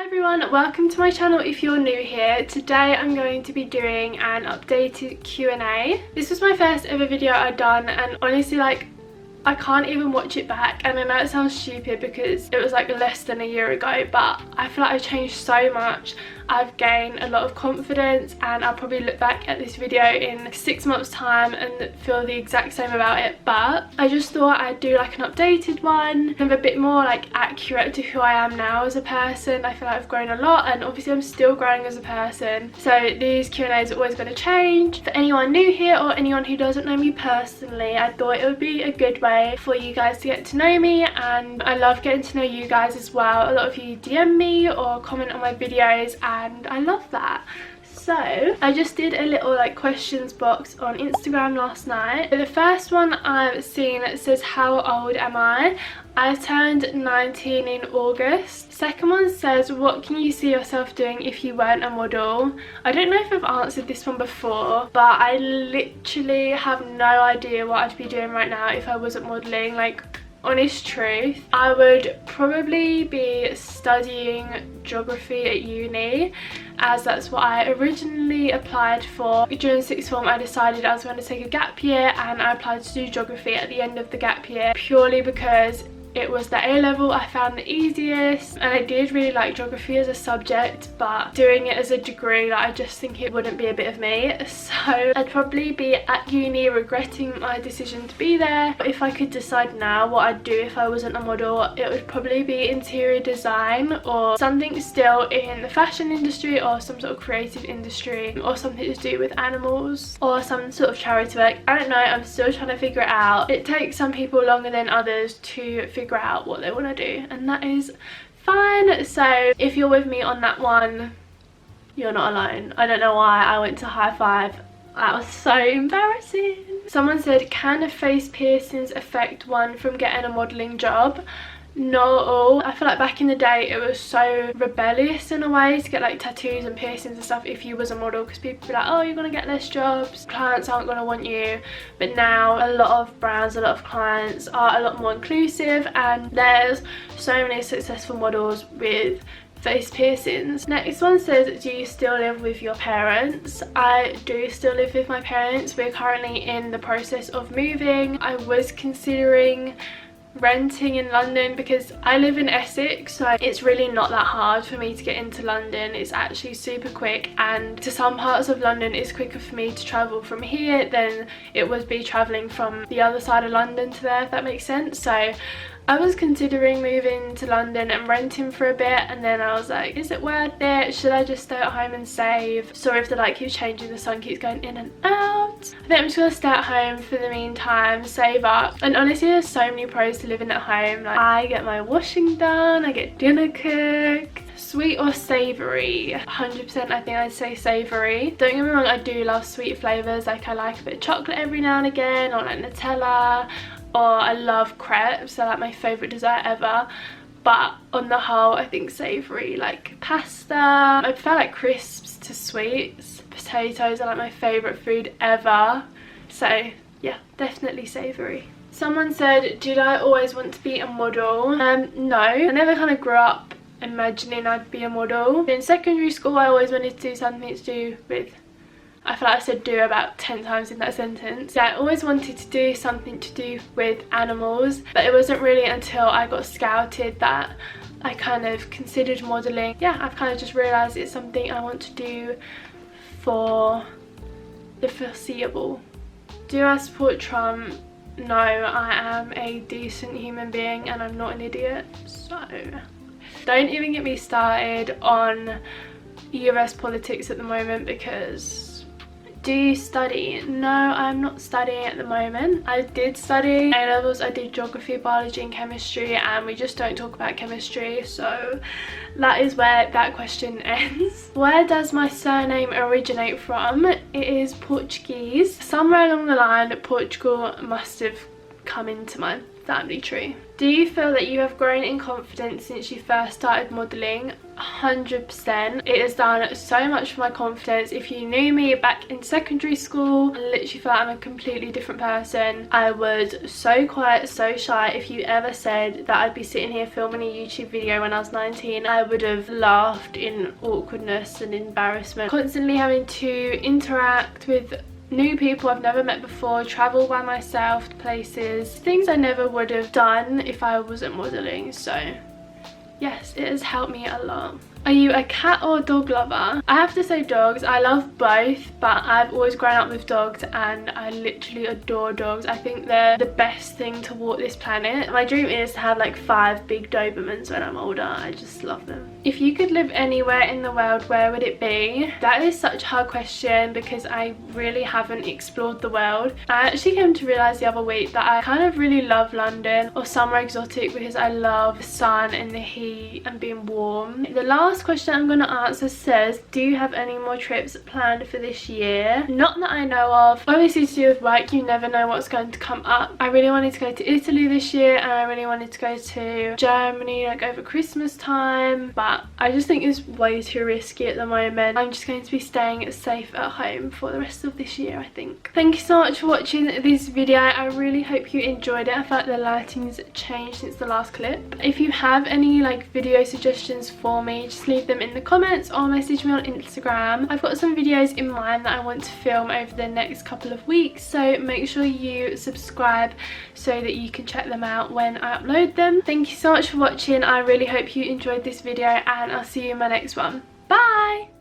everyone, welcome to my channel if you're new here. Today I'm going to be doing an updated Q&A. This was my first ever video I'd done, and honestly, like, I can't even watch it back, and I know it sounds stupid because it was like less than a year ago, but I feel like I've changed so much. I've gained a lot of confidence, and I'll probably look back at this video in 6 months time and feel the exact same about it. But I just thought I'd do like an updated one, kind of a bit more like accurate to who I am now as a person. I feel like I've grown a lot, and obviously I'm still growing as a person, so these Q&As are always going to change. For anyone new here or anyone who doesn't know me personally, I thought it would be a good way for you guys to get to know me, and I love getting to know you guys as well. A lot of you DM me or comment on my videos, and I love that. So I just did a little like questions box on Instagram last night. The first one I've seen says, how old am I? I turned 19 in August. Second one says, what can you see yourself doing if you weren't a model? I don't know if I've answered this one before, but I literally have no idea what I'd be doing right now if I wasn't modeling. Like, honest truth, I would probably be studying geography at uni, as that's what I originally applied for. During sixth form I decided I was going to take a gap year, and I applied to do geography at the end of the gap year purely because it was the A level I found the easiest, and I did really like geography as a subject, but doing it as a degree, like, I just think it wouldn't be a bit of me. So I'd probably be at uni regretting my decision to be there. But if I could decide now what I'd do if I wasn't a model, it would probably be interior design or something still in the fashion industry or some sort of creative industry, or something to do with animals or some sort of charity work. I don't know, I'm still trying to figure it out. It takes some people longer than others to figure out what they want to do, and that is fine. So if you're with me on that one, you're not alone. I don't know why I went to high five. That was so embarrassing. Someone said, can face piercings affect one from getting a modelling job? Not at all. I feel like back in the day it was so rebellious in a way to get like tattoos and piercings and stuff if you was a model, because people would be like, oh, you're gonna get less jobs, clients aren't gonna want you. But now a lot of brands, a lot of clients are a lot more inclusive, and there's so many successful models with face piercings. Next one says, do you still live with your parents? I do still live with my parents. We're currently in the process of moving. I was considering renting in London because I live in Essex, so it's really not that hard for me to get into London. It's actually super quick, and to some parts of London it's quicker for me to travel from here than it would be travelling from the other side of London to there, if that makes sense. So I was considering moving to London and renting for a bit, and then I was like, is it worth it? Should I just stay at home and save? Sorry if the light keeps changing, the sun keeps going in and out. I think I'm just gonna stay at home for the meantime, save up. And honestly, there's so many pros to living at home. Like, I get my washing done, I get dinner cooked. Sweet or savoury? 100% I think I'd say savoury. Don't get me wrong, I do love sweet flavours. Like, I like a bit of chocolate every now and again, or like Nutella, or I love crepes. They're like my favourite dessert ever. But on the whole, I think savoury. Like pasta, I prefer like crisps to sweets. Potatoes are like my favourite food ever. So yeah, definitely savoury. Someone said, did I always want to be a model? No, I never kind of grew up imagining I'd be a model. In secondary school I always wanted to do something to do with, I feel like I said do about 10 times in that sentence. Yeah, I always wanted to do something to do with animals, but it wasn't really until I got scouted that I kind of considered modelling. Yeah, I've kind of just realised it's something I want to do for the foreseeable. Do I support Trump? No, I am a decent human being and I'm not an idiot, so don't even get me started on US politics at the moment. Because do you study? No, I'm not studying at the moment. I did study A levels. I did geography, biology and chemistry, and we just don't talk about chemistry, so that is where that question ends. Where does my surname originate from? It is Portuguese. Somewhere along the line Portugal must have come into my family tree. Do you feel that you have grown in confidence since you first started modelling? 100%. It has done so much for my confidence. If you knew me back in secondary school, I literally feel like I'm a completely different person. I was so quiet, so shy. If you ever said that I'd be sitting here filming a YouTube video when I was 19, I would have laughed in awkwardness and embarrassment. Constantly having to interact with new people I've never met before, travel by myself to places, things I never would have done if I wasn't modelling. So yes, it has helped me a lot. Are you a cat or dog lover? I have to say dogs. I love both, but I've always grown up with dogs and I literally adore dogs. I think they're the best thing to walk this planet. My dream is to have like 5 big Dobermans when I'm older. I just love them. If you could live anywhere in the world, where would it be? That is such a hard question because I really haven't explored the world. I actually came to realise the other week that I kind of really love London or somewhere exotic because I love the sun and the heat and being warm. The last question I'm going to answer says, do you have any more trips planned for this year? Not that I know of. Obviously to do with work, you never know what's going to come up. I really wanted to go to Italy this year and I really wanted to go to Germany like over Christmas time, but I just think it's way too risky at the moment. I'm just going to be staying safe at home for the rest of this year, I think. Thank you so much for watching this video. I really hope you enjoyed it. I felt like the lighting's changed since the last clip. If you have any like video suggestions for me, just leave them in the comments or message me on Instagram. I've got some videos in mind that I want to film over the next couple of weeks, so make sure you subscribe so that you can check them out when I upload them. Thank you so much for watching. I really hope you enjoyed this video and I'll see you in my next one. Bye!